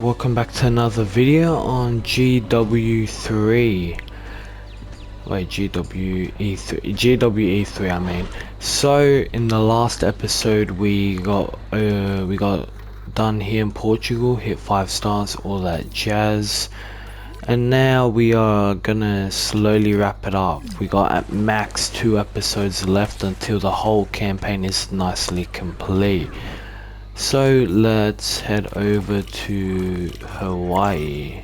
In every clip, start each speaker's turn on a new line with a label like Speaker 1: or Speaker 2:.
Speaker 1: Welcome back to another video on GW3. Wait, GWE3 I mean. So in the last episode we got done here in Portugal, hit 5 stars, all that jazz. And now we are gonna slowly wrap it up. We got at max 2 episodes left until the whole campaign is nicely complete. So let's head over to Hawaii.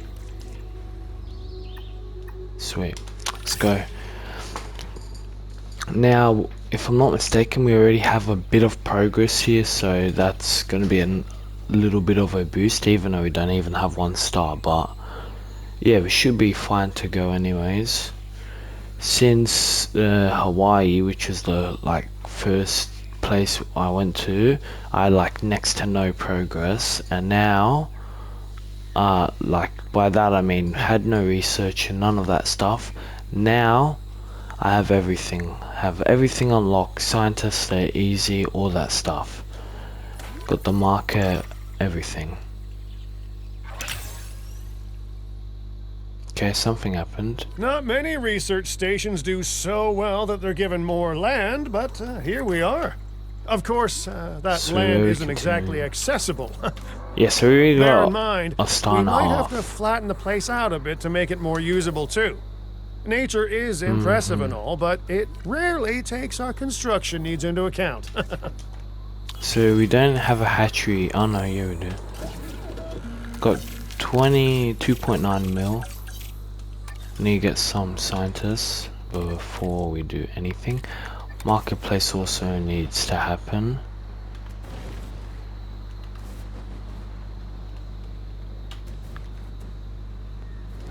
Speaker 1: Sweet, let's go. Now, if I'm not mistaken, we already have a bit of progress here, so that's going to be a little bit of a boost, even though we don't even have 1 star. But yeah, we should be fine to go anyways. Since Hawaii, which is the first place I went to, I had next to no progress, and now by that I mean had no research and none of that stuff. Now I have everything, unlocked. Scientists, they're easy, all that stuff. Got the market, everything. Okay, something happened.
Speaker 2: Not many research stations do so well that they're given more land, but here we are. Of course, that land isn't exactly accessible.
Speaker 1: Yeah, so we really
Speaker 2: Bear
Speaker 1: got
Speaker 2: in mind,
Speaker 1: a star
Speaker 2: we
Speaker 1: and a
Speaker 2: might
Speaker 1: half.
Speaker 2: have to flatten the place out a bit to make it more usable too. Nature is impressive and all, but it rarely takes our construction needs into account.
Speaker 1: So we don't have a hatchery. Oh no, yeah we do. Got 22.9 mil. Need to get some scientists before we do anything. Marketplace also needs to happen.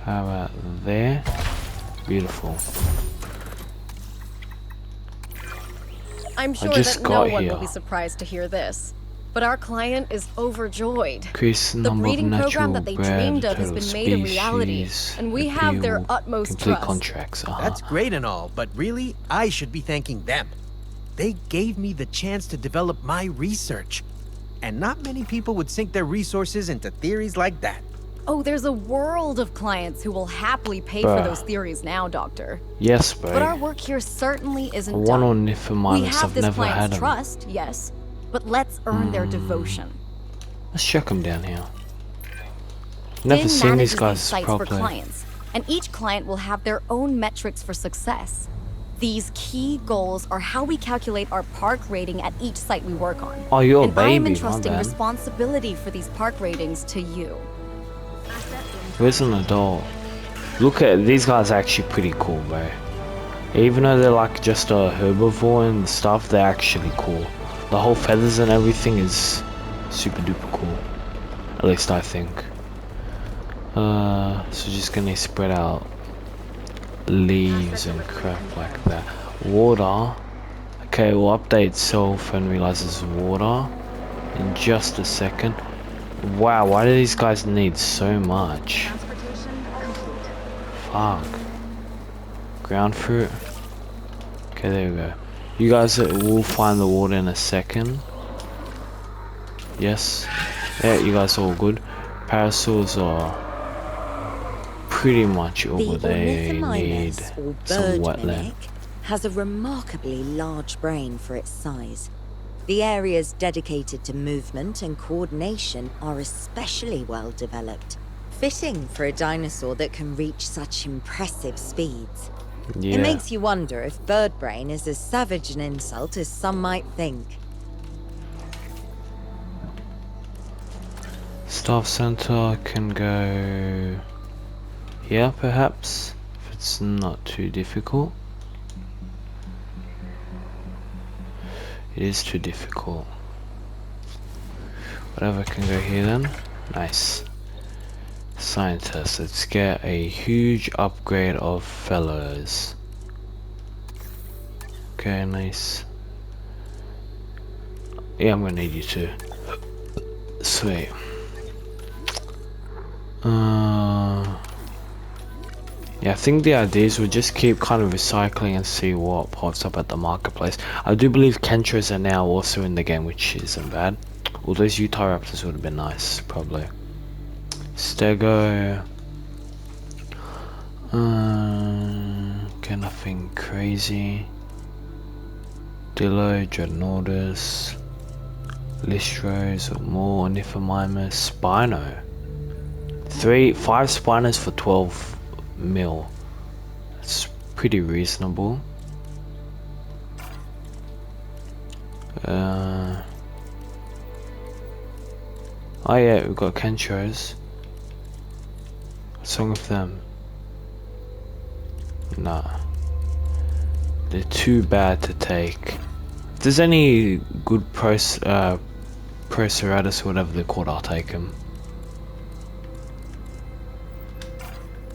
Speaker 1: How about there? Beautiful.
Speaker 3: I'm sure that no one will be surprised to hear this, but our client is overjoyed.
Speaker 1: Increase the
Speaker 3: The breeding program that they dreamed of has been made a reality, and we have their utmost trust.
Speaker 1: Contracts.
Speaker 4: That's great and all, but really, I should be thanking them. They gave me the chance to develop my research, and not many people would sink their resources into theories like that.
Speaker 3: Oh, there's a world of clients who will happily pay for those theories now, Doctor.
Speaker 1: Yes, bro.
Speaker 3: But our work here certainly isn't done.
Speaker 1: One on Nifferminus,
Speaker 3: we have
Speaker 1: I've
Speaker 3: this
Speaker 1: never had
Speaker 3: client's
Speaker 1: them.
Speaker 3: trust, yes, but let's earn their devotion.
Speaker 1: Let's check them down here. Never seen these guys
Speaker 3: sites
Speaker 1: properly.
Speaker 3: for clients, and each client will have their own metrics for success. These key goals are how we calculate our park rating at each site we work on.
Speaker 1: Oh, you're a
Speaker 3: and I am
Speaker 1: baby,
Speaker 3: entrusting
Speaker 1: my bad.
Speaker 3: responsibility for these park ratings to you.
Speaker 1: Where's an adult? Look at these guys, are actually pretty cool, bro. Even though they're just a herbivore and stuff, they're actually cool. The whole feathers and everything is super duper cool. At least I think. So just gonna spread out leaves and crap like that. Water. Okay, we'll update itself and realize it's water in just a second. Wow, why do these guys need so much? Fuck. Ground fruit. Okay, there we go. You guys will find the water in a second. Yes. Yeah, you guys are all good. Parasols are pretty much over there. Need some wetland.
Speaker 5: Has a remarkably large brain for its size. The areas dedicated to movement and coordination are especially well developed, fitting for a dinosaur that can reach such impressive speeds.
Speaker 1: Yeah.
Speaker 5: It makes you wonder if bird brain is as savage an insult as some might think.
Speaker 1: Staff center can go here, perhaps, if it's not too difficult. It is too difficult. Whatever can go here then. Nice. Scientists, let's get a huge upgrade of fellows. Okay, nice. Yeah, I'm gonna need you too. Sweet. Yeah, I think the idea is we'll just keep kind of recycling and see what pops up at the marketplace. I do believe Kentras are now also in the game, which isn't bad. All those Utah Raptors would have been nice, probably. Stego. Okay, nothing crazy. Dillo, Dreadnoughtus, Listros, or more, Niflheimers, Spino. 5 Spinos for 12 mil. That's pretty reasonable. Oh yeah, we've got Kenchos. What's wrong with them? Nah. They're too bad to take. If there's any good Proceratus or whatever they're called, I'll take them.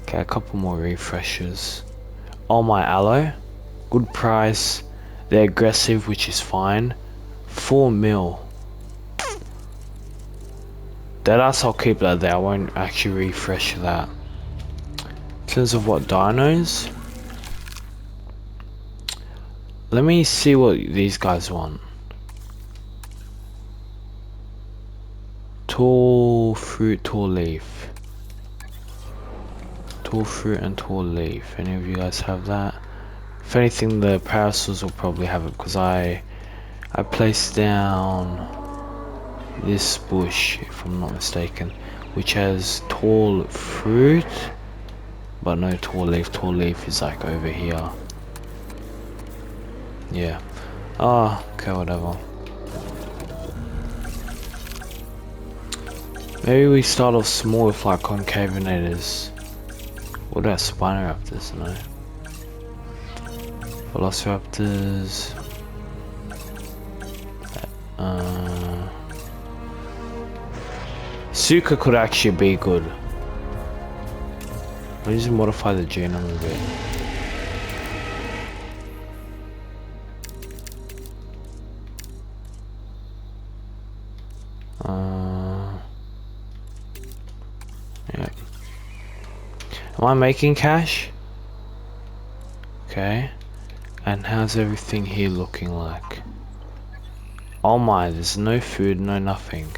Speaker 1: Okay, a couple more refreshers. Oh, my Aloe. Good price. They're aggressive, which is fine. 4 mil. That's I'll keep that there. I won't actually refresh that. In terms of what dinos, let me see what these guys want. Tall fruit, tall leaf. Tall fruit and tall leaf. Any of you guys have that? If anything, the parasols will probably have it because I placed down this bush, if I'm not mistaken, which has tall fruit but no tall leaf. Tall leaf is like over here. Yeah. Ah, okay, whatever. Maybe we start off small with like concavenators. What about Spinoraptors? No. Velociraptors. Suka could actually be good. I'll just modify the genome a bit. Yeah. Am I making cash? Okay. And how's everything here looking like? Oh my, there's no food, no nothing.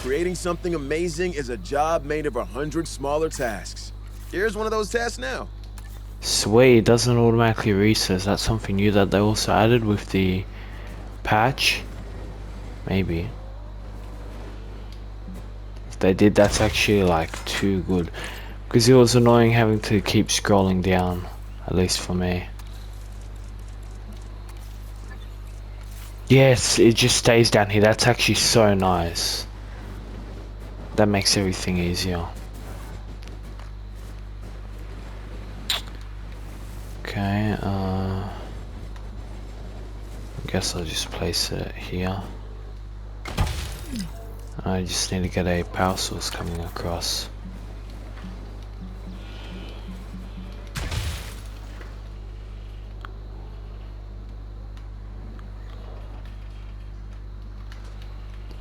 Speaker 6: Creating something amazing is a job made of 100 smaller tasks. Here's one of those tasks now.
Speaker 1: Sweet, it doesn't automatically research. That's something new that they also added with the patch. Maybe. If they did, that's actually like too good. Because it was annoying having to keep scrolling down. At least for me. Yes, it just stays down here. That's actually so nice. That makes everything easier. Okay, I guess I'll just place it here. I just need to get a power source coming across.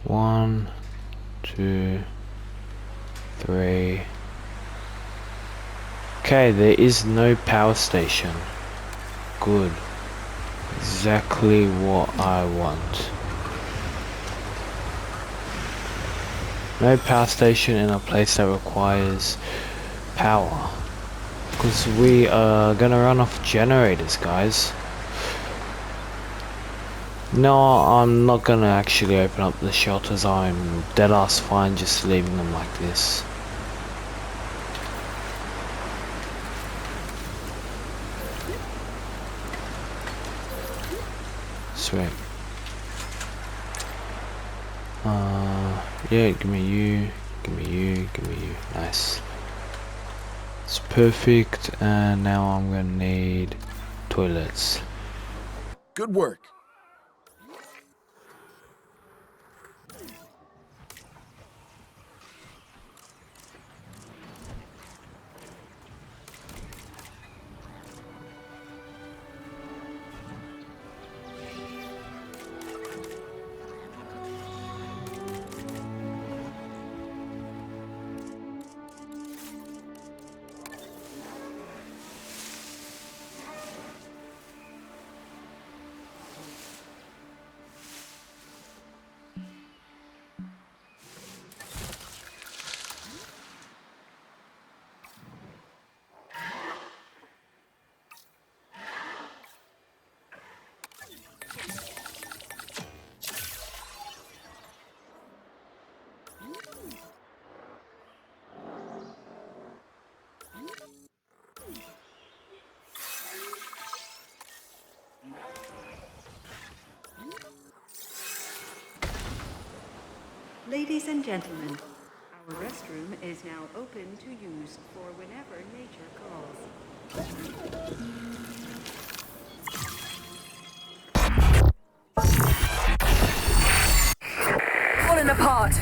Speaker 1: One, 2, 3. Okay, there is no power station. Good. Exactly what I want. No power station in a place that requires power. Because we are gonna run off generators, guys. No, I'm not gonna actually open up the shelters. I'm dead ass fine just leaving them like this. Sweet. Yeah, give me you, give me you, give me you. Nice. It's perfect, and now I'm gonna need toilets.
Speaker 6: Good work.
Speaker 7: Ladies and gentlemen, our restroom is now open to use for whenever nature calls.
Speaker 8: Falling apart.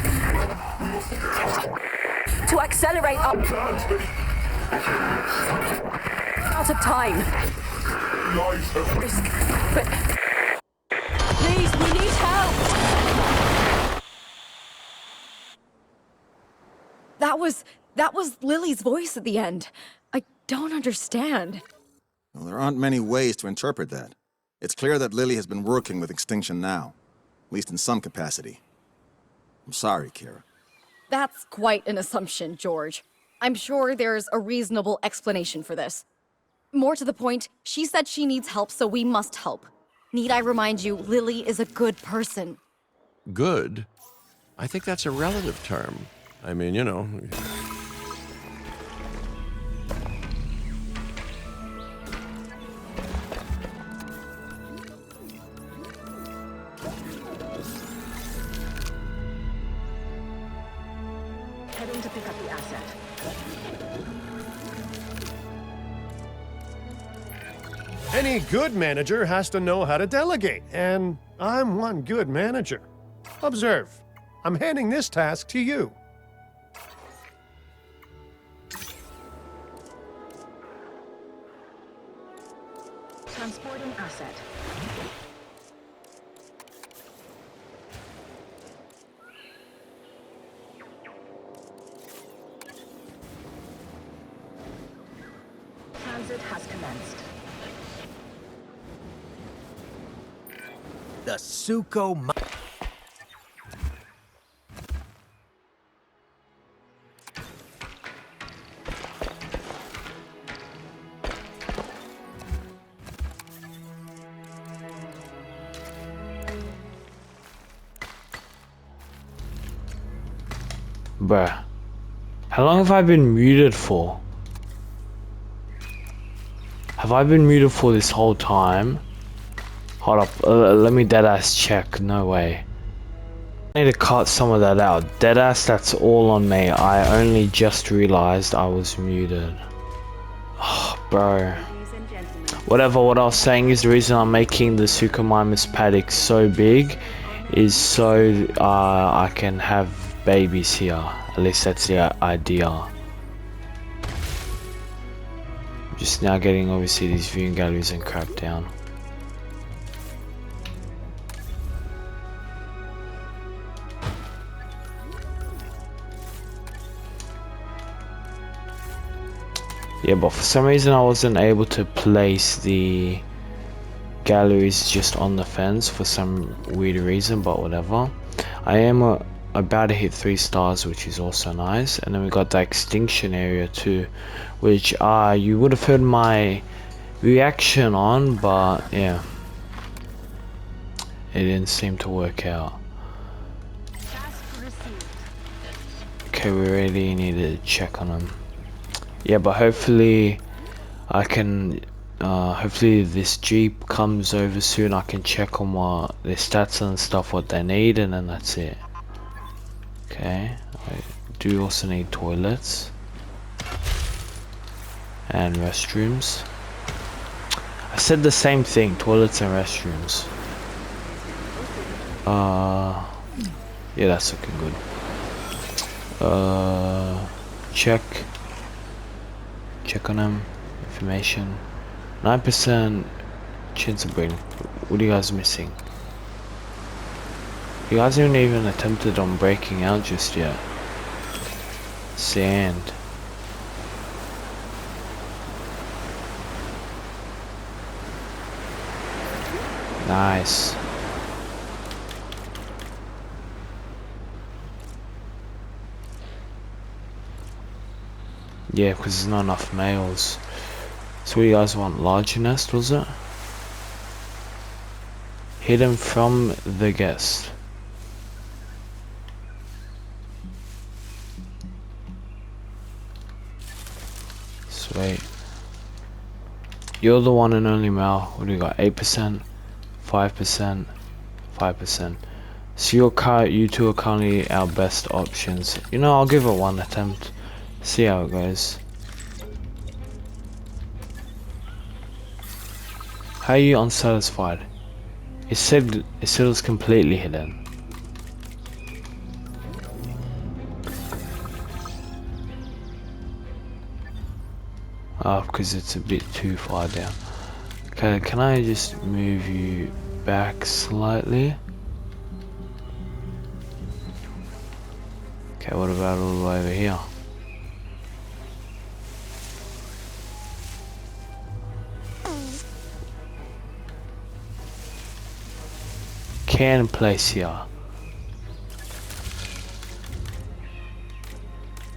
Speaker 8: To accelerate up. Out of time. Risk. But please, we need help.
Speaker 3: That was Lily's voice at the end. I don't understand.
Speaker 9: Well, there aren't many ways to interpret that. It's clear that Lily has been working with Extinction now, at least in some capacity. I'm sorry, Kira.
Speaker 3: That's quite an assumption, George. I'm sure there's a reasonable explanation for this. More to the point, she said she needs help, so we must help. Need I remind you, Lily is a good person.
Speaker 10: Good? I think that's a relative term. I mean, you know...
Speaker 8: Heading to pick up the asset.
Speaker 2: Any good manager has to know how to delegate, and I'm one good manager. Observe. I'm handing this task to you.
Speaker 8: Transporting asset. Transit has commenced.
Speaker 4: The Suko
Speaker 1: Bruh. How long have I been muted for? Have I been muted for this whole time? Hold up, let me deadass check. No way. I need to cut some of that out. Deadass, that's all on me. I only just realized I was muted. Oh, bro. Whatever, what I was saying is the reason I'm making the Suchomimus paddock so big is so I can have babies here. At least that's the idea. Just now getting obviously these viewing galleries and crap down. Yeah, but for some reason I wasn't able to place the galleries just on the fence for some weird reason, but whatever. I am about to hit 3 stars, which is also nice. And then we got the extinction area too, which you would have heard my reaction on, but yeah, it didn't seem to work out. Okay, we really need to check on them. Yeah, but hopefully I can hopefully this Jeep comes over soon. I can check on what their stats and stuff, what they need, and then that's it. Okay, I do also need toilets and restrooms. I said the same thing, toilets and restrooms. Yeah, that's looking good. Check on them. Information. 9% chance of breeding. What are you guys missing? You guys haven't even attempted on breaking out just yet. Sand. Nice. Yeah, because there's not enough males. So what do you guys want? Larger nest, was it? Hidden from the guest. Sweet. You're the one and only male. What do you got? 8%, 5%, 5%. So you two are currently our best options. You know, I'll give it one attempt. See how it goes. How are you unsatisfied? It said it was completely hidden. Oh, because it's a bit too far down. Okay, can I just move you back slightly? Okay, what about all the way over here? Can place here.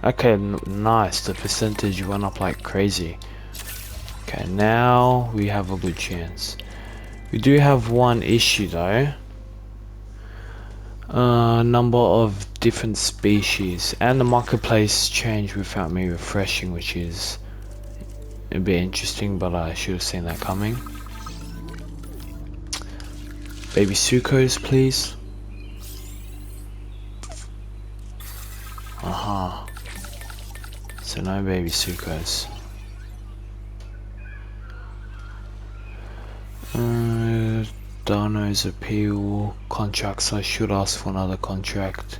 Speaker 1: Okay, nice. The percentage went up like crazy. Okay, now we have a good chance. We do have one issue though. Number of different species, and the marketplace changed without me refreshing, which is a bit interesting, but I should have seen that coming. Baby Sukos, please. Aha. So no baby Sukos. Dano's appeal contracts. I should ask for another contract.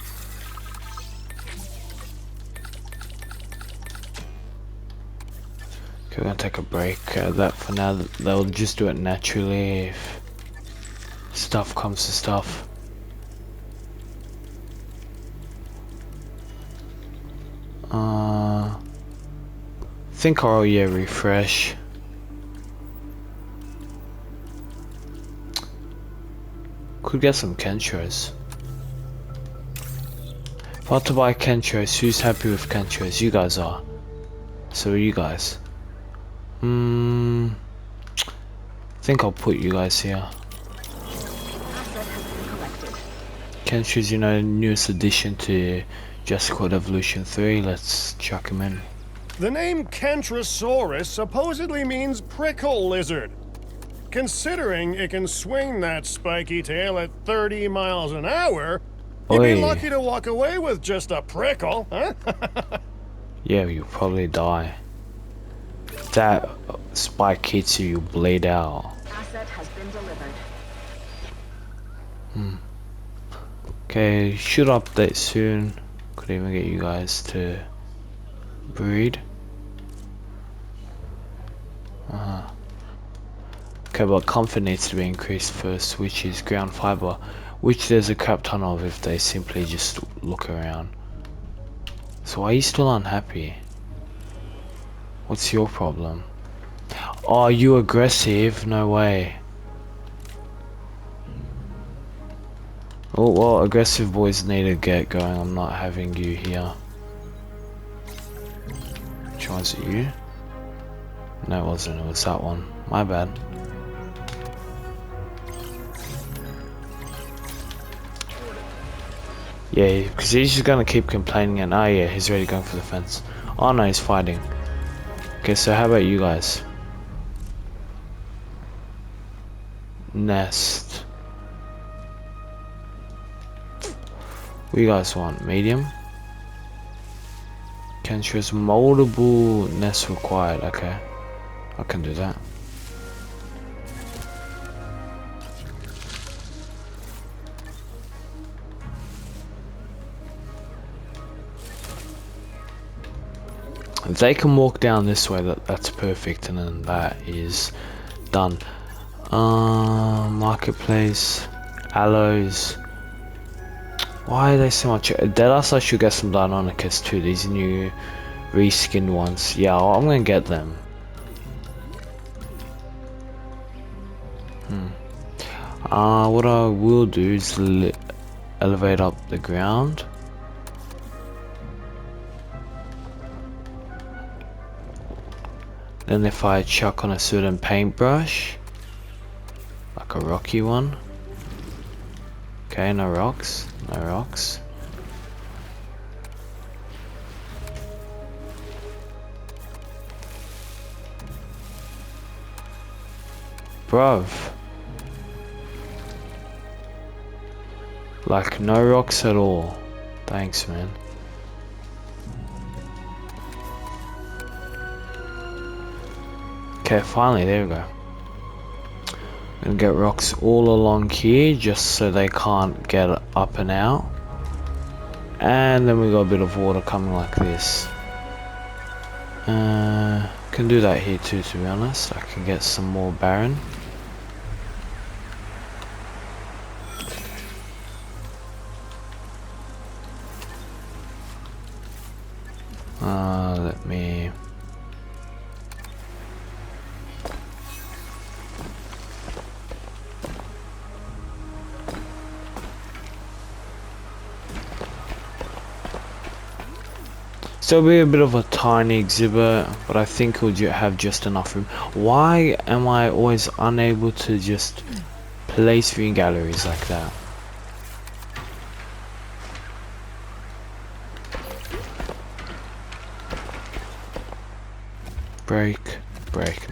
Speaker 1: Okay, we're gonna take a break. That for now. They'll just do it naturally if stuff comes to stuff. Think I'll refresh. Could get some Kentros. If I had to buy Kentros, who's happy with Kentros? You guys are. So are you guys. I think I'll put you guys here. Kentros, you know, newest addition to Jurassic Evoultion 3. Let's chuck him in.
Speaker 2: The name Kentrosaurus supposedly means prickle lizard. Considering it can swing that spiky tail at 30 miles an hour, you'd be lucky to walk away with just a prickle, huh?
Speaker 1: Yeah, you'll probably die. If that spike hits you, you bleed out.
Speaker 8: Asset has been delivered.
Speaker 1: Okay, should update soon. Could even get you guys to breed. Okay, but comfort needs to be increased first, which is ground fiber, which there's a crap ton of if they simply just look around. So why are you still unhappy? What's your problem? Oh, are you aggressive? No way. Oh, well, aggressive boys need to get going. I'm not having you here. Which one's it, you? No, it wasn't. It was that one. My bad. Yeah, because he's just gonna keep complaining, and oh yeah, he's already going for the fence. Oh no, he's fighting. Okay, so how about you guys? Nest. What do you guys want? Medium? Kentros moldable nests required. Okay, I can do that. If they can walk down this way, that's perfect, and then that is done. Marketplace, aloes. Why are they so much? Deadass, I should get some Deinonychus too. These new reskinned ones. Yeah, I'm gonna get them. What I will do is elevate up the ground. Then if I chuck on a certain paintbrush, like a rocky one. Okay, no rocks, no rocks. Bruv. Like no rocks at all. Thanks, man. Okay, finally, there we go. Gonna get rocks all along here just so they can't get up and out. And then we got a bit of water coming like this. Can do that here too, to be honest. I can get some more barren. Let me... So it'll be a bit of a tiny exhibit, but I think we'll have just enough room. Why am I always unable to just place viewing galleries like that? Break,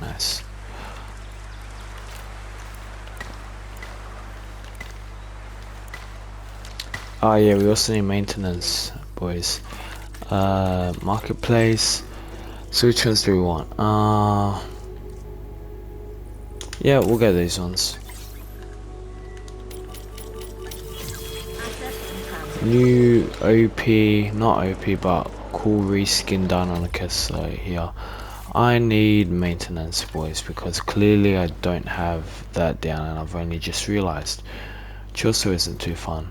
Speaker 1: nice. Oh yeah, we also need maintenance, boys. Marketplace. So which ones do we want? Yeah, we'll get these ones. New OP, not OP, but cool reskin done on the cassette here. I need maintenance, boys, because clearly I don't have that down and I've only just realized, which also isn't too fun.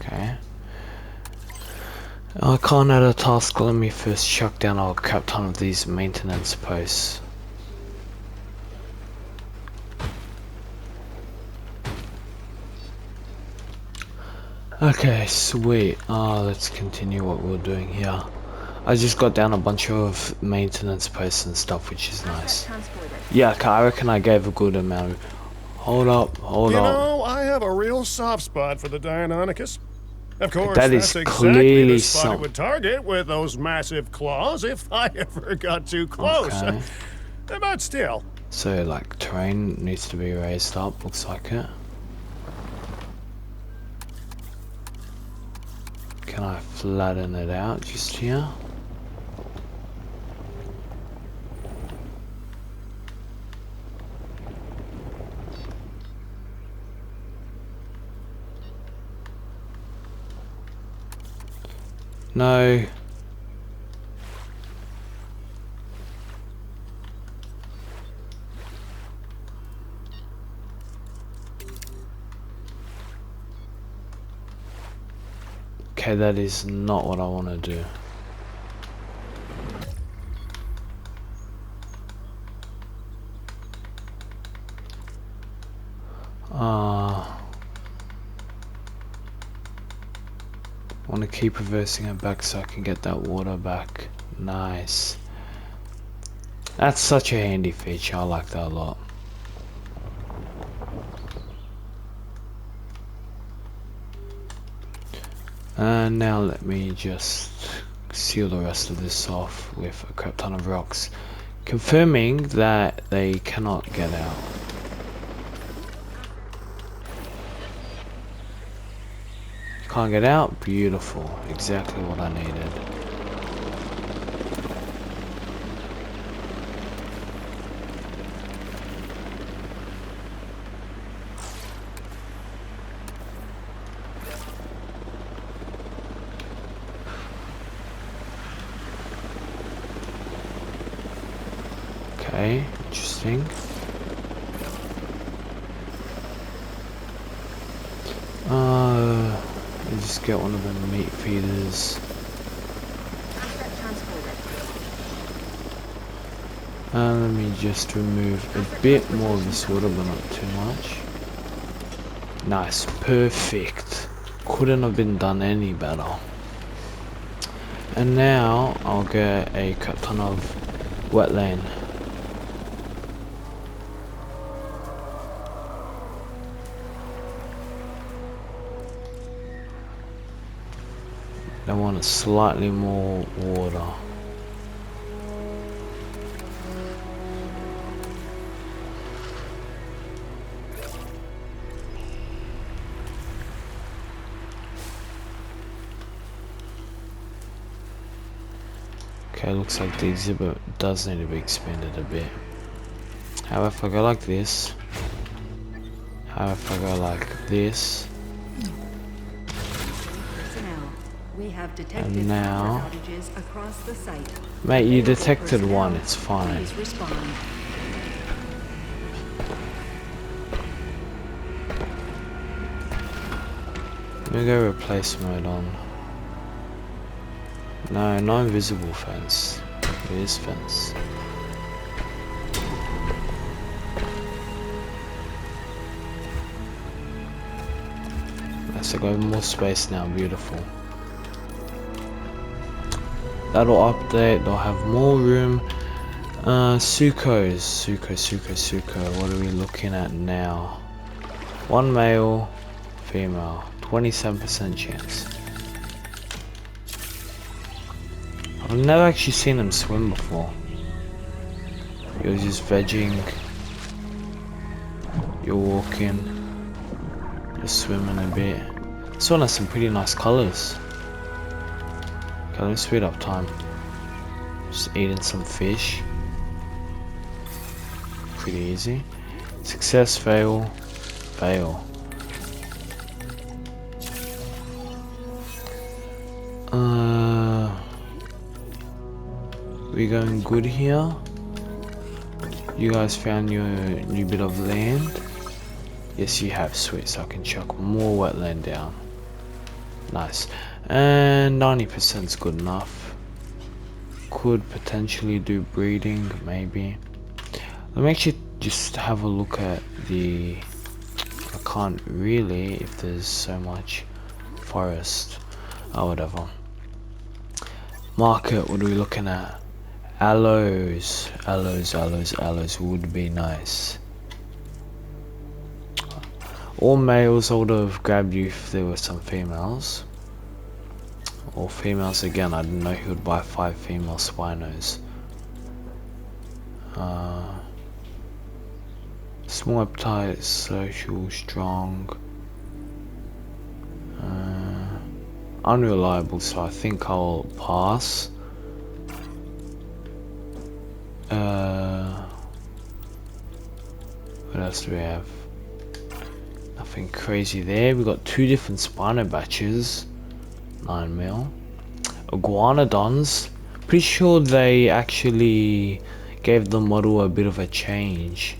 Speaker 1: Okay, I can't add a task. Let me first chuck down a crap ton of these maintenance posts. Okay, sweet. Let's continue what we're doing here. I just got down a bunch of maintenance posts and stuff, which is nice. Yeah, I reckon I gave a good amount. Hold up.
Speaker 2: You know, I have a real soft spot for the Deinonychus. Of course,
Speaker 1: that
Speaker 2: that's
Speaker 1: is
Speaker 2: exactly
Speaker 1: clearly
Speaker 2: the spot it would target with those massive claws if I ever got too close.
Speaker 1: Okay.
Speaker 2: But still.
Speaker 1: So, like, terrain needs to be raised up, looks like it. Can I flatten it out just here? No. Okay, that is not what I want to do. I want to keep reversing it back so I can get that water back. Nice. That's such a handy feature. I like that a lot. And now let me just seal the rest of this off with a crap ton of rocks, confirming that they cannot get out. Can't get out? Beautiful. Exactly what I needed. Okay, interesting. Let me just get one of the meat feeders. Let me just remove a bit more of this water, but not too much. Nice, perfect. Couldn't have been done any better. And now I'll get a crap ton of wetland. I want slightly more water. Okay, looks like the exhibit does need to be expanded a bit. How if I go like this? How if I go like this?
Speaker 7: We have detected
Speaker 1: And now,
Speaker 7: power outages across the site.
Speaker 1: mate, you
Speaker 7: Available
Speaker 1: detected
Speaker 7: personnel,
Speaker 1: one. It's fine.
Speaker 7: Please respond.
Speaker 1: Let me go replace mode on. No, no invisible fence. It is fence. So I got more space now. Beautiful. That'll update. They'll have more room. Suko. What are we looking at now? One male, female. 27% chance. I've never actually seen them swim before. You're just vegging. You're walking. You're swimming a bit. This one has some pretty nice colors. Okay, let me speed up time. Just eating some fish. Pretty easy. Success, fail, fail. We going good here? You guys found your new bit of land? Yes, you have. Sweet, so I can chuck more wetland down. Nice. And 90% is good enough. Could potentially do breeding, maybe. Let me actually just have a look at the... I can't really if there's so much forest. Oh, whatever. Market, what are we looking at? Aloes would be nice. All males, I would have grabbed you if there were some females. Or females again, I didn't know he would buy 5 female spinos. Small appetite, social, strong. Unreliable, so I think I'll pass. What else do we have? Nothing crazy there. We got 2 different spino batches. 9 mil. Iguanodons. Pretty sure they actually gave the model a bit of a change,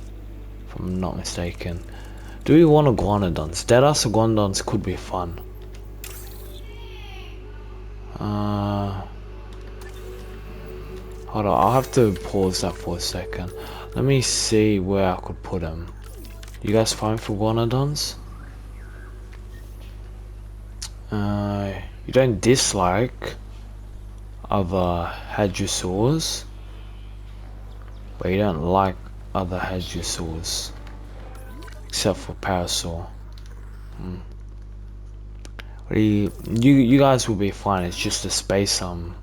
Speaker 1: if I'm not mistaken. Do we want iguanodons? Deadass iguanodons could be fun. Hold on, I'll have to pause that for a second. Let me see where I could put them. You guys fine for iguanodons? You don't dislike other hadrosaurs, but you don't like other hadrosaurs, except for parasaur. You guys will be fine. It's just the space I'm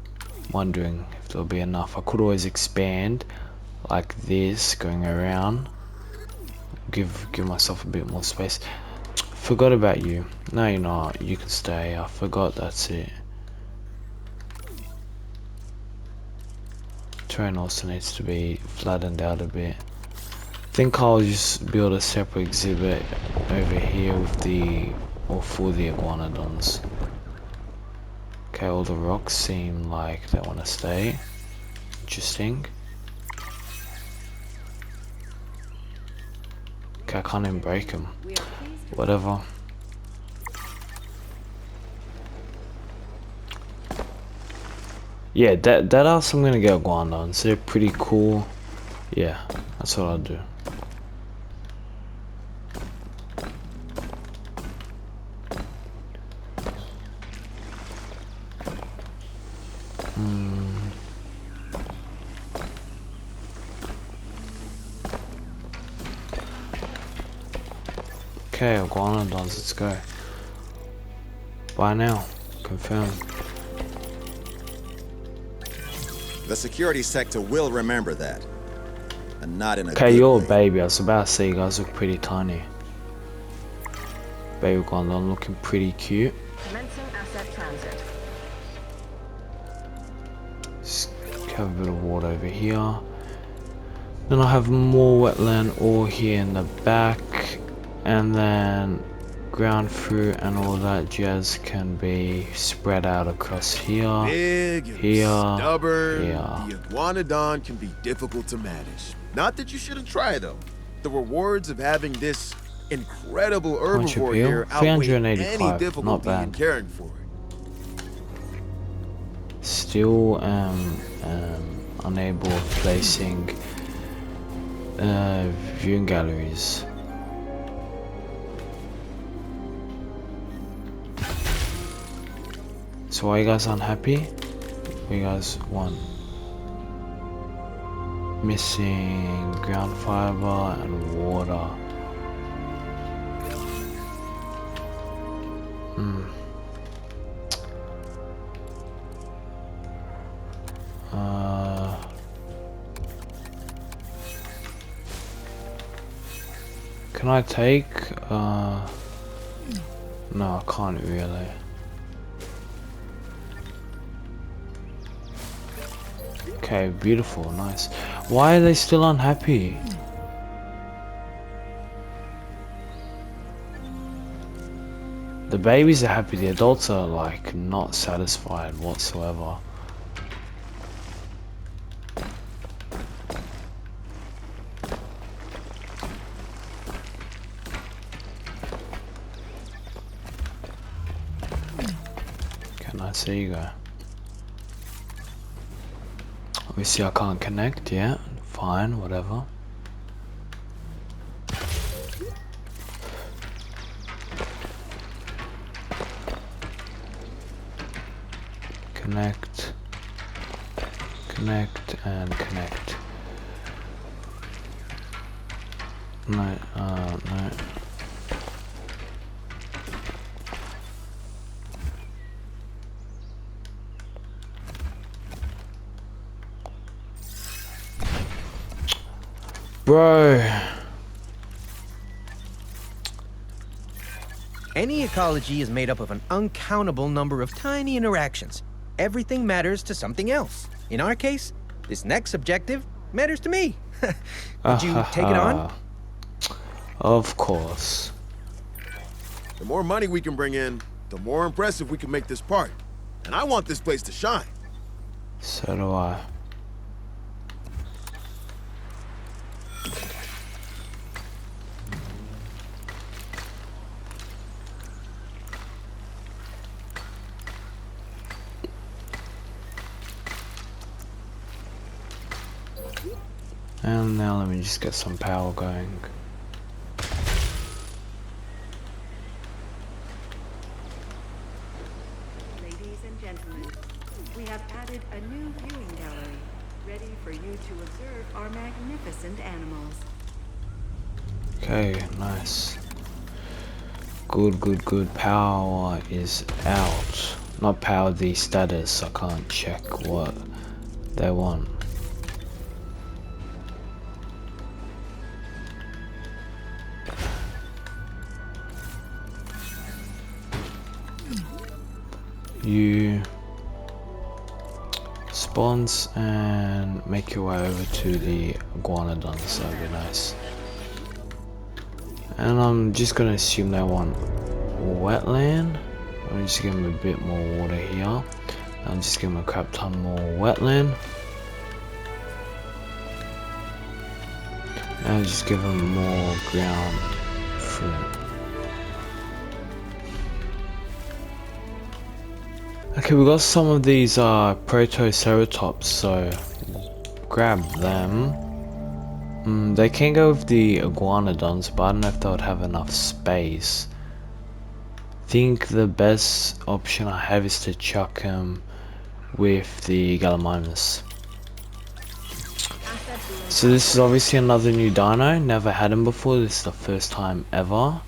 Speaker 1: wondering if there'll be enough. I could always expand like this, going around. Give myself a bit more space. Forgot about you. No, you're not. You can stay. I forgot. That's it. Terrain also needs to be flattened out a bit. I think I'll just build a separate exhibit over here with the, or for the iguanodons. Okay, all the rocks seem like they want to stay. Interesting. Okay, I can't even break them. Whatever. Yeah, that else I'm gonna get iguanodons. They're pretty cool. Yeah, that's what I'll do. Okay, iguanodons, let's go. Buy now. Confirm.
Speaker 9: The security sector will remember that. And not in a
Speaker 1: Okay,
Speaker 9: good
Speaker 1: you're a
Speaker 9: way.
Speaker 1: baby. I was about to say you guys look pretty tiny. Baby iguanodon looking pretty cute.
Speaker 8: Commencing asset transit.
Speaker 1: Have a bit of water over here. Then I have more wetland all here in the back, and then ground fruit and all that jazz can be spread out across here,
Speaker 6: Big and
Speaker 1: here,
Speaker 6: stubborn,
Speaker 1: here.
Speaker 6: the iguanodon can be difficult to manage. Not that you shouldn't try, though. The rewards of having this incredible herbivore
Speaker 1: appeal?
Speaker 6: here outweigh
Speaker 1: 385,
Speaker 6: any difficulty
Speaker 1: not bad.
Speaker 6: in caring for it.
Speaker 1: Still unable of placing viewing galleries. So are you guys unhappy? What you guys want? Missing ground fiber and water. Can I take no, I can't really. Okay, beautiful, nice. Why are they still unhappy? The babies are happy, the adults are like not satisfied whatsoever. Okay, nice, there you go. Obviously I can't connect yet, fine, whatever. Connect, connect, and connect. No, no. Bro.
Speaker 4: Any ecology is made up of an uncountable number of tiny interactions. Everything matters to something else. In our case, this next objective matters to me. Would you take it on?
Speaker 1: Of course.
Speaker 6: The more money we can bring in, the more impressive we can make this park. And I want this place to shine.
Speaker 1: So do I. And now let me just get some power going.
Speaker 7: Ladies and gentlemen, we have added a new viewing gallery, ready for you to observe our magnificent animals.
Speaker 1: Okay, nice. Good, good, good. Power is out. Not power, the status. I can't check what they want. You spawns and make your way over to the iguanodons. That'd be nice. And I'm just gonna assume they want wetland. I'm just give them a bit more water here. I'll just give them a crap ton more wetland. And I'll just give them more ground fruit. Okay, we got some of these protoceratops, so grab them. They can go with the iguanodons, but I don't know if they would have enough space. I think the best option I have is to chuck them with the gallimimus. So this is obviously another new dino, never had him before, this is the first time ever. I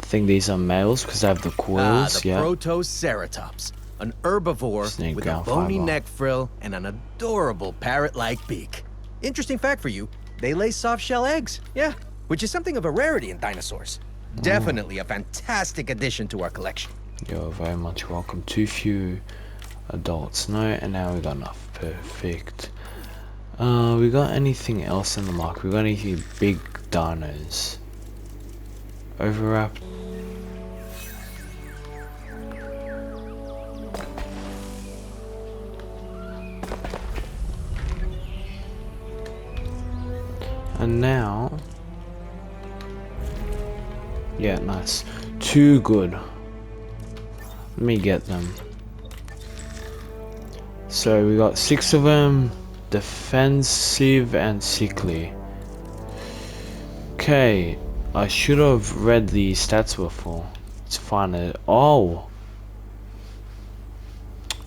Speaker 1: think these are males because they have the coils,
Speaker 4: the protoceratops. An herbivore with a bony neck frill and an adorable parrot-like beak. Interesting fact for you, they lay soft-shell eggs, yeah, which is something of a rarity in dinosaurs. Definitely a fantastic addition to our collection.
Speaker 1: You're very much welcome. Too few adults, no, and now we got enough. Perfect. We got anything else in the market? We got any big dinos? Overwrap. And now, yeah, nice. Too good. Let me get them. So we got 6 of them. Defensive and sickly. Okay, I should have read the stats before. It's fine. Oh,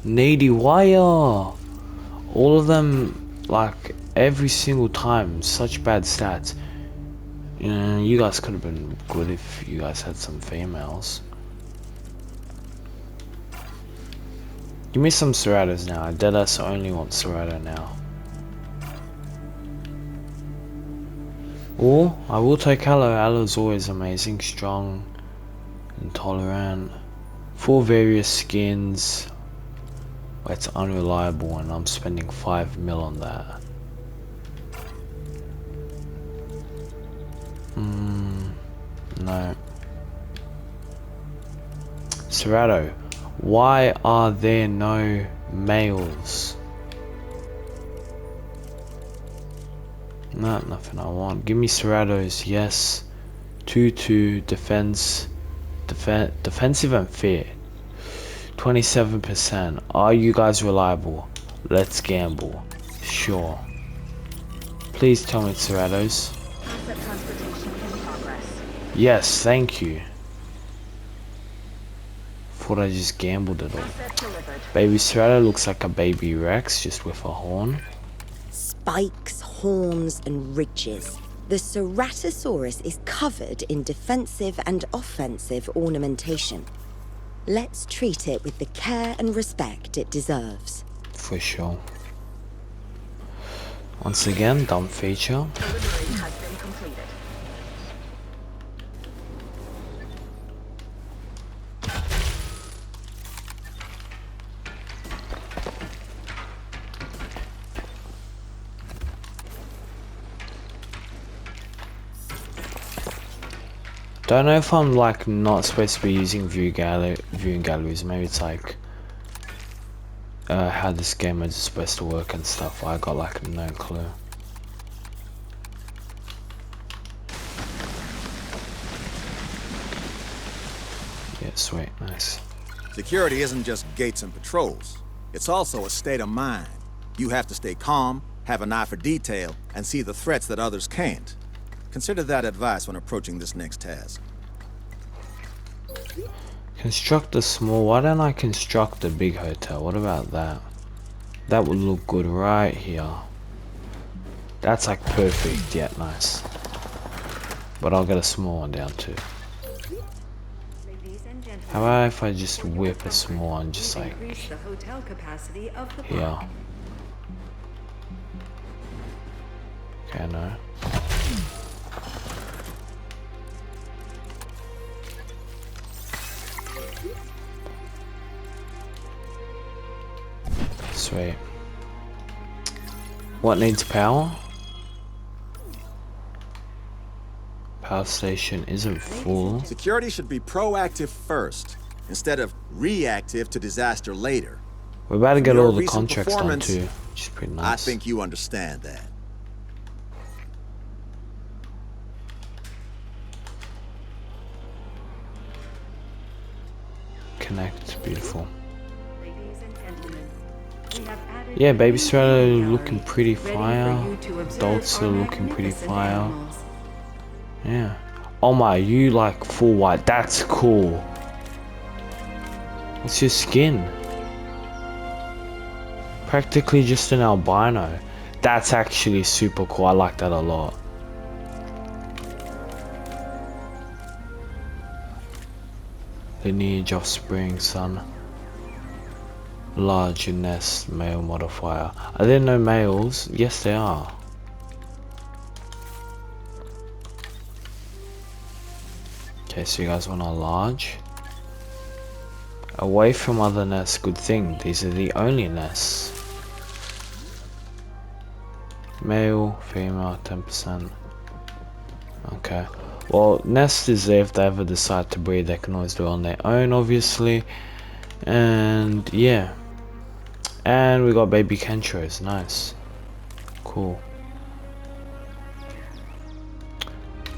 Speaker 1: needy wire. All of them, like every single time, such bad stats. You guys could have been good if you guys had some females. Give me some Serratos now. Deadass only wants Serrato now. Or I will take Aloe. Aloe's always amazing, strong, intolerant, 4 various skins. It's unreliable, and I'm spending 5 mil on that. No. Serrato, why are there no males? No, nothing I want. Give me Serratos, yes. 2-2, defensive and fit. 27%. Are you guys reliable? Let's gamble. Sure. Please tell me it's Serratos.
Speaker 8: Asset transportation in progress.
Speaker 1: Yes, thank you. Thought I just gambled it all.
Speaker 8: Asset delivered.
Speaker 1: Baby Serrato looks like a baby Rex, just with a horn.
Speaker 5: Spikes, horns, and ridges. The Ceratosaurus is covered in defensive and offensive ornamentation. Let's treat it with the care and respect it deserves.
Speaker 1: For sure. Once again, dumb feature.
Speaker 8: Delivery has been completed.
Speaker 1: Don't know if I'm like not supposed to be using viewing galleries. Maybe it's like how this game is supposed to work and stuff. I got like no clue. Yeah, sweet, nice.
Speaker 9: Security isn't just gates and patrols. It's also a state of mind. You have to stay calm, have an eye for detail, and see the threats that others can't. Consider that advice when approaching this next task.
Speaker 1: Construct a small. Why don't I construct a big hotel? What about that? That would look good right here. That's like perfect. Yeah, nice. But I'll get a small one down too. How about if I just whip a small one, just like here? Okay, no. Sweet. What needs power? Power station isn't full.
Speaker 9: Security should be proactive first, instead of reactive to disaster later.
Speaker 1: We're about to get
Speaker 9: Your
Speaker 1: all the
Speaker 9: recent
Speaker 1: contracts done
Speaker 9: performance,
Speaker 1: too, which is pretty nice.
Speaker 9: I think you understand that.
Speaker 1: Connect, beautiful.
Speaker 7: Ladies and gentlemen, we have added
Speaker 1: Yeah,
Speaker 7: a
Speaker 1: Baby
Speaker 7: new
Speaker 1: Strata
Speaker 7: viewing
Speaker 1: looking
Speaker 7: gallery,
Speaker 1: pretty
Speaker 7: ready for
Speaker 1: fire.
Speaker 7: you to observe
Speaker 1: Adults
Speaker 7: our
Speaker 1: are looking pretty
Speaker 7: magnificent
Speaker 1: fire.
Speaker 7: animals.
Speaker 1: Yeah. Oh my, you like full white. That's cool. What's your skin? Practically just an albino. That's actually super cool. I like that a lot. Lineage offspring, son. Large nest, male modifier. Are there no males? Yes, there are. Okay, so you guys want a large? Away from other nests, good thing. These are the only nests. Male, female, 10%. Okay. Well, nest is there if they ever decide to breed. They can always do it on their own, obviously. And yeah. And we got baby Kentros. Nice. Cool.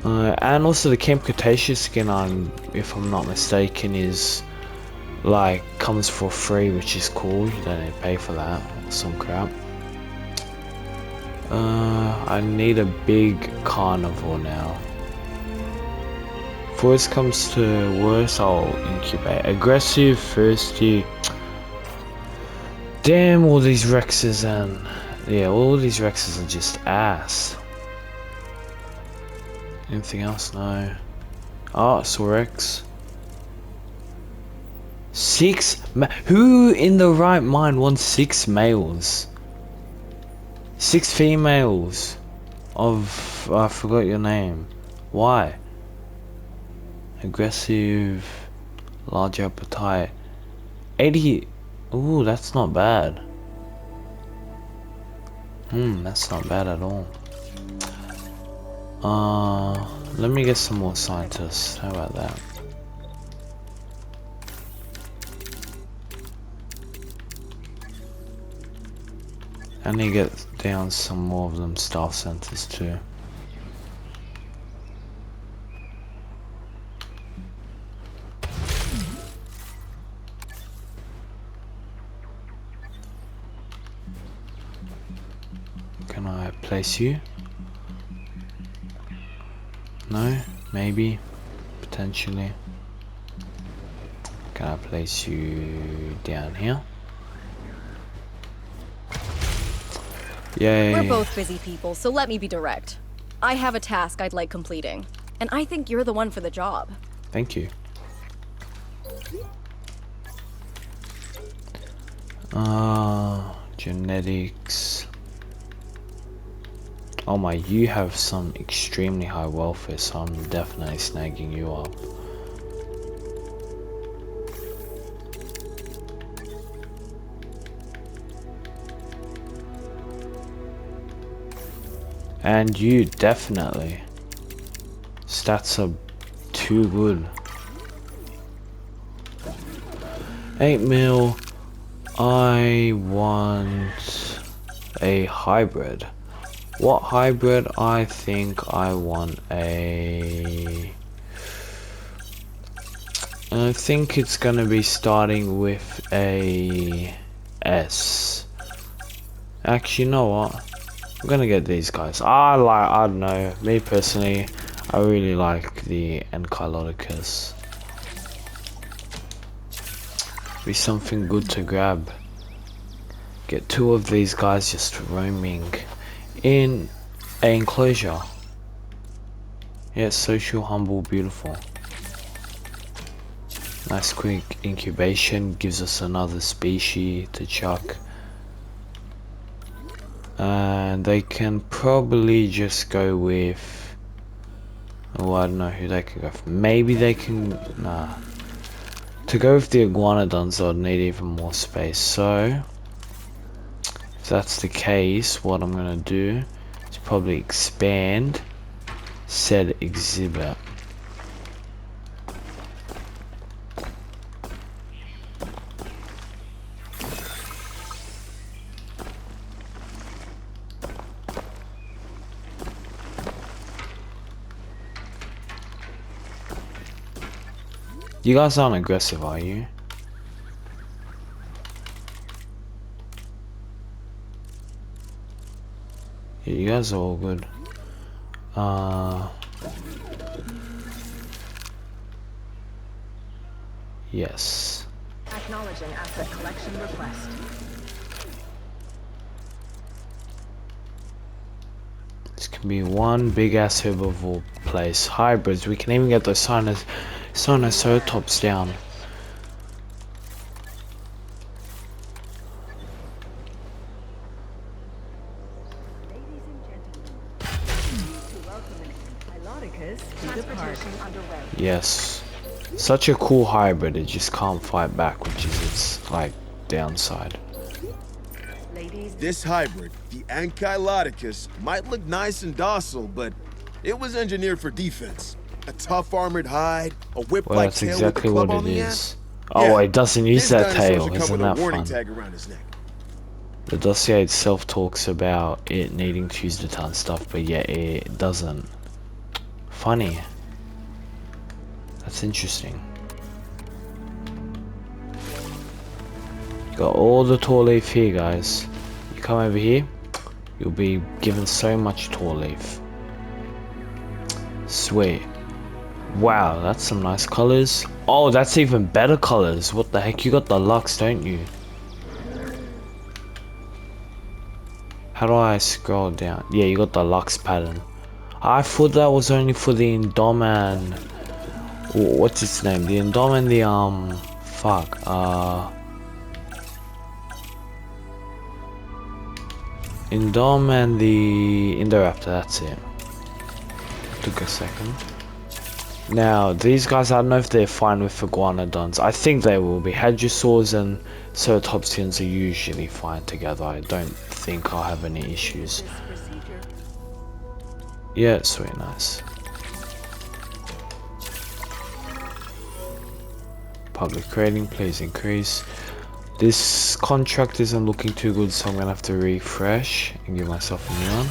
Speaker 1: And also the Camp Cretaceous skin, if I'm not mistaken, is like comes for free, which is cool. You don't need to pay for that or some crap. I need a big carnivore now. If worse comes to worse, I'll incubate. Aggressive, thirsty. Damn, all these Rexes and yeah, all these Rexes are just ass. Anything else? No. Oh, Sorex. 6 who in the right mind wants 6 males? 6 females of I forgot your name. Why? Aggressive, large appetite. 80. Ooh, that's not bad. That's not bad at all. Let me get some more scientists. How about that? I need to get down some more of them staff centers too. Can I place you? No? Maybe? Potentially. Can I place you down here? Yay.
Speaker 3: We're both busy people, so let me be direct. I have a task I'd like completing, and I think you're the one for the job.
Speaker 1: Thank you. Genetics. Oh my, you have some extremely high welfare, so I'm definitely snagging you up. And you definitely. Stats are too good. 8 mil. I want a hybrid. What hybrid? I think I want a... I think it's gonna be starting with a S. Actually, you know what? I'm gonna get these guys. I don't know, me personally, I really like the Enchilodicus. Be something good to grab. Get 2 of these guys just roaming in an enclosure. Yeah, social, humble, beautiful. Nice quick incubation, gives us another species to chuck. And they can probably just go with... Oh, I don't know who they can go for. Maybe they can... Nah. To go with the iguanodons, I'd need even more space. So, if that's the case, what I'm gonna do is probably expand said exhibit. You guys aren't aggressive, are you? Yeah, you guys are all good. Yes.
Speaker 8: Acknowledging asset collection request.
Speaker 1: This can be one big ass herbivore place. Hybrids, we can even get those Sinoceratops down.
Speaker 7: Ladies and gentlemen, to welcome an Enchilodicus to the park.
Speaker 8: Underway.
Speaker 1: Yes. Such a cool hybrid, it just can't fight back, which is its like downside.
Speaker 7: Ladies
Speaker 6: This hybrid, the Ankylodicus, might look nice and docile, but it was engineered for defense. A tough armored hide, a whip-like
Speaker 1: Well, that's
Speaker 6: tail
Speaker 1: exactly
Speaker 6: with a club
Speaker 1: what
Speaker 6: on
Speaker 1: it
Speaker 6: the
Speaker 1: is.
Speaker 6: end.
Speaker 1: Oh,
Speaker 6: Yeah,
Speaker 1: it doesn't use
Speaker 6: this
Speaker 1: that
Speaker 6: dinosaur
Speaker 1: tail.
Speaker 6: should come
Speaker 1: Isn't
Speaker 6: with a
Speaker 1: that
Speaker 6: warning
Speaker 1: fun?
Speaker 6: tag around his neck.
Speaker 1: The dossier itself talks about it needing to use the ton stuff, but yet it doesn't. Funny. That's interesting. Got all the tall leaf here, guys. You come over here, you'll be given so much tall leaf. Sweet. Wow, that's some nice colors. Oh, that's even better colors. What the heck? You got the Lux, don't you? How do I scroll down? Yeah, you got the Lux pattern. I thought that was only for the Indoman. What's its name? The Indoman, the fuck. Indoman, the Indoraptor, that's it. Took a second. Now, these guys, I don't know if they're fine with iguanodons. I think they will be. Hadrosaurs and ceratopsians are usually fine together. I don't think I'll have any issues. Yeah, sweet, nice. Public rating, please increase. This contract isn't looking too good, so I'm gonna have to refresh and give myself a new one.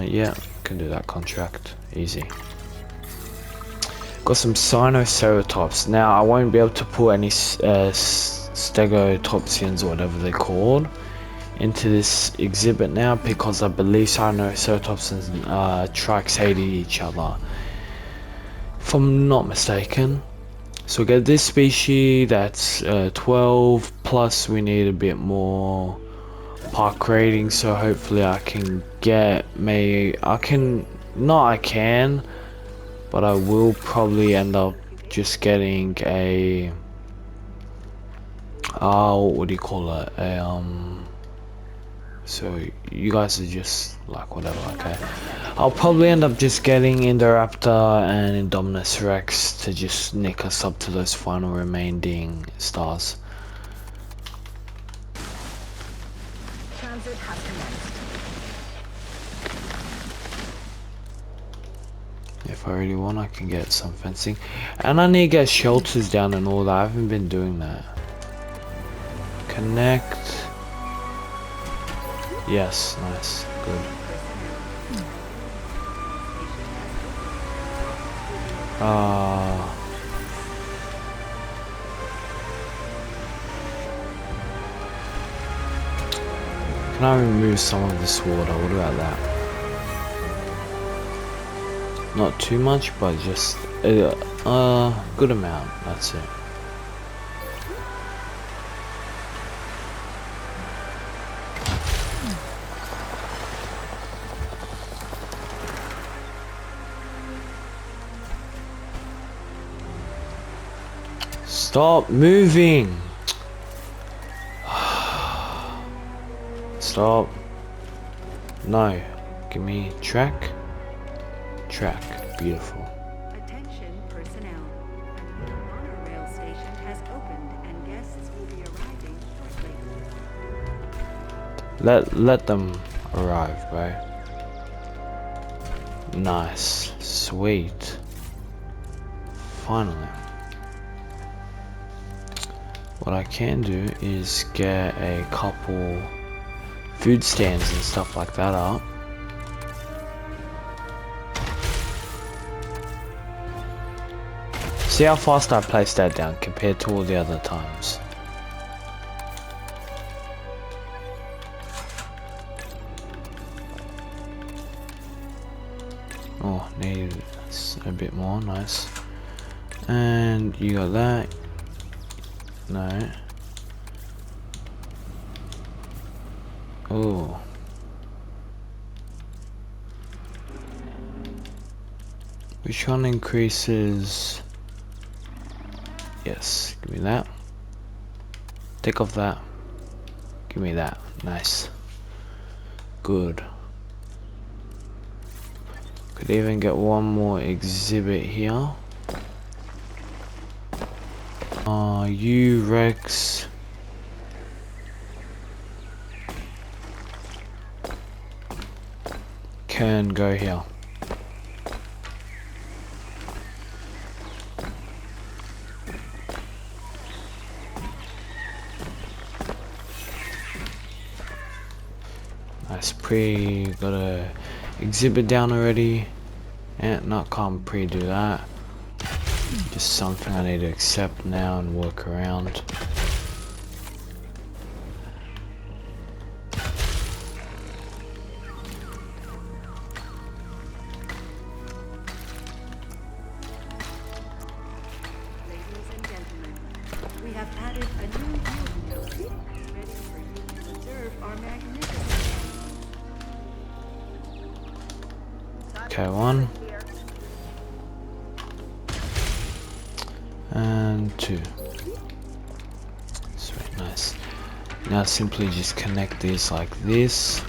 Speaker 1: Yeah, can do that contract, easy. Got some Sinoceratops. Now, I won't be able to put any Stegotopsians or whatever they're called into this exhibit now because I believe Sinoceratops and Trikes hated each other, if I'm not mistaken. So we get this species, that's 12, plus we need a bit more park rating, so hopefully I can get, but I will probably end up just getting a, what do you call it, so you guys are just like whatever, okay. I'll probably end up just getting Indoraptor and Indominus Rex to just nick us up to those final remaining stars.
Speaker 8: Transit has commenced.
Speaker 1: If I really want, I can get some fencing. And I need to get shelters down and all that. I haven't been doing that. Connect. Yes, nice, good. Can I remove some of this water? What about that? Not too much, but just a good amount. That's it. Stop moving! Stop. No. Give me track. Track. Beautiful.
Speaker 7: Attention personnel. A new monorail station has opened and guests will be arriving shortly.
Speaker 1: Let them arrive, bro. Nice. Sweet. Finally. What I can do is get a couple food stands and stuff like that up. See how fast I placed that down compared to all the other times. Oh, need a bit more, nice. And you got that. No. Oh. Which one increases? Yes, give me that. Take off that. Give me that. Nice. Good. Could even get one more exhibit here. You Rex. can go here. Nice. Got a exhibit down already. And not can't pre-do that. Just something I need to accept now and work around. Okay, 1 and 2. Sweet, nice. Now simply just connect these like this.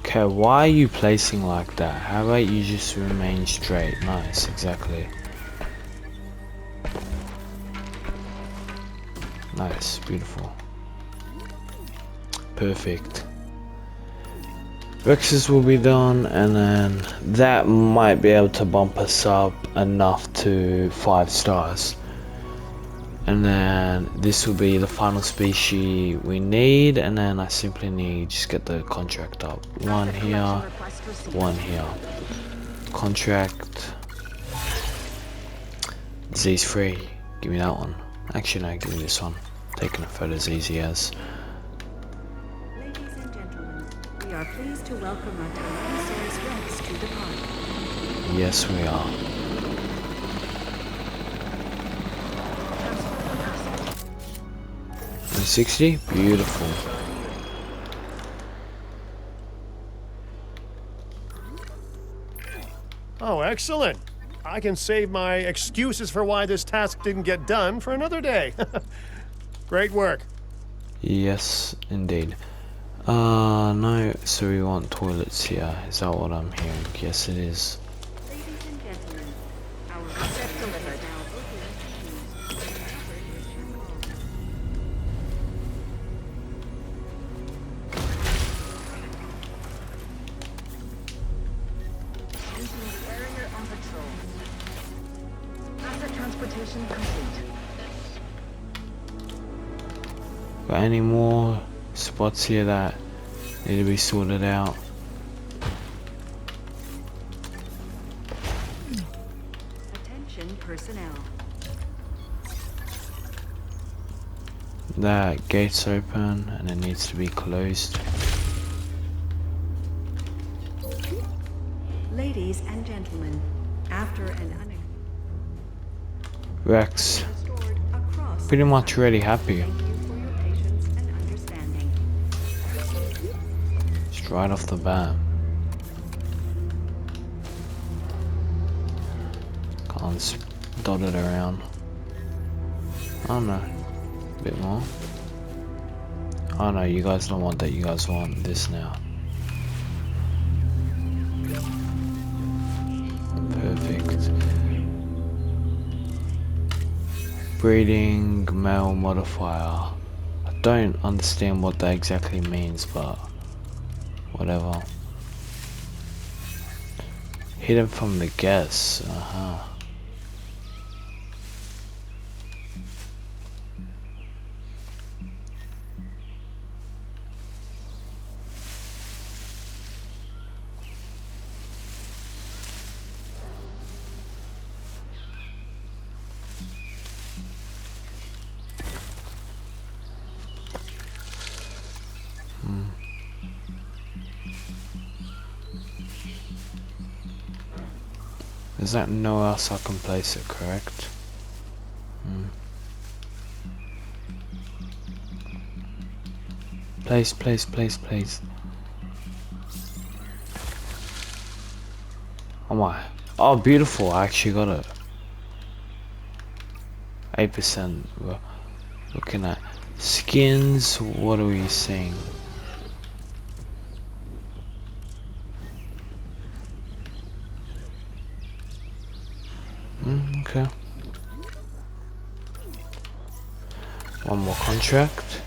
Speaker 1: Okay, why are you placing like that? How about you just remain straight? Nice, exactly. Nice, beautiful. Perfect. Rexes will be done, and then that might be able to bump us up enough to 5 stars. And then this will be the final species we need, and then I simply need just get the contract up. 1 here, 1 here. Contract. Disease free. Give me that one. Actually no, give me this one. Taking a photo as easy as.
Speaker 7: Ladies and gentlemen, we are pleased to welcome our Tyrannosaurus Rex to the park.
Speaker 1: Yes we are. And 60? Beautiful.
Speaker 2: Oh, excellent. I can save my excuses for why this task didn't get done for another day. Great work.
Speaker 1: Yes, indeed. No, so we want toilets here. Is that what I'm hearing? Yes, it is.
Speaker 7: Ladies and gentlemen, our receptor delivered. Now
Speaker 8: Barrier on patrol. Asset transportation complete.
Speaker 1: Got any more spots here that need to be sorted out?
Speaker 7: attention personnel.
Speaker 1: That gate's open and it needs to be closed.
Speaker 7: Ladies and gentlemen, after an
Speaker 1: Rex,
Speaker 7: restored across
Speaker 1: pretty much already happy.
Speaker 7: thank you for your patience and understanding.
Speaker 1: Just right off the bat. Can't dot it around. I don't know. A bit more. Oh no, you guys don't want that, you guys want this now. Perfect. Breeding male modifier. I don't understand what that exactly means, but whatever. Hidden from the guests. Is that nowhere else I can place it, correct? Place. Oh my. Oh, beautiful. I actually got it. 8%. We're looking at skins. What are we seeing? Okay. One more contract.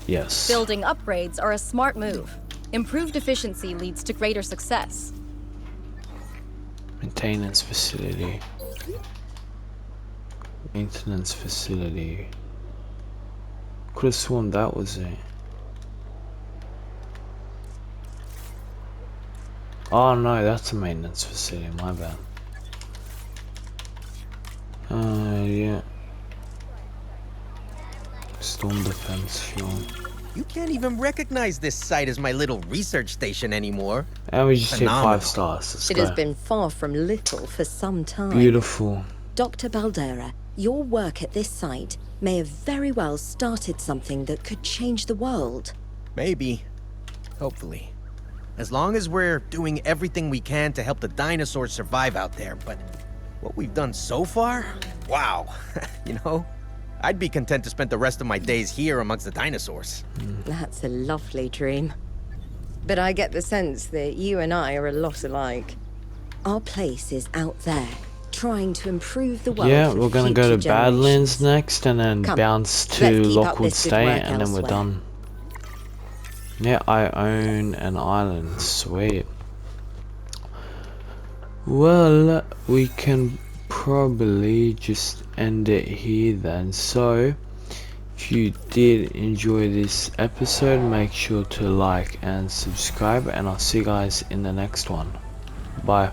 Speaker 1: Yes.
Speaker 3: Building upgrades are a smart move. Improved efficiency leads to greater success.
Speaker 1: Maintenance facility. Maintenance facility. Could have sworn that was it. Oh no, that's a maintenance facility, my bad. Yeah. Storm defense fuel.
Speaker 4: You can't even recognize this site as my little research station anymore.
Speaker 1: And we just hit
Speaker 4: Phenomenal.
Speaker 1: 5 stars. Let's
Speaker 5: It
Speaker 1: go.
Speaker 5: has been far from little for some time.
Speaker 1: Beautiful.
Speaker 5: Dr. Baldera, your work at this site may have very well started something that could change the world.
Speaker 4: Maybe. Hopefully. As long as we're doing everything we can to help the dinosaurs survive out there, but what we've done so far? Wow. You know, I'd be content to spend the rest of my days here amongst the dinosaurs.
Speaker 5: That's a lovely dream. But I get the sense that you and I are a lot alike. Our place is out there, trying to improve the world.
Speaker 1: Yeah,
Speaker 5: for
Speaker 1: we're gonna go to
Speaker 5: future
Speaker 1: Badlands
Speaker 5: generations.
Speaker 1: next and then
Speaker 5: Come,
Speaker 1: bounce
Speaker 5: let's
Speaker 1: to
Speaker 5: keep up
Speaker 1: Lockwood
Speaker 5: this good
Speaker 1: State
Speaker 5: work
Speaker 1: and then we're
Speaker 5: elsewhere.
Speaker 1: done. Yeah, I own an island. Sweet. Well, we can probably just end it here then. So, if you did enjoy this episode, make sure to like and subscribe, and I'll see you guys in the next one. Bye.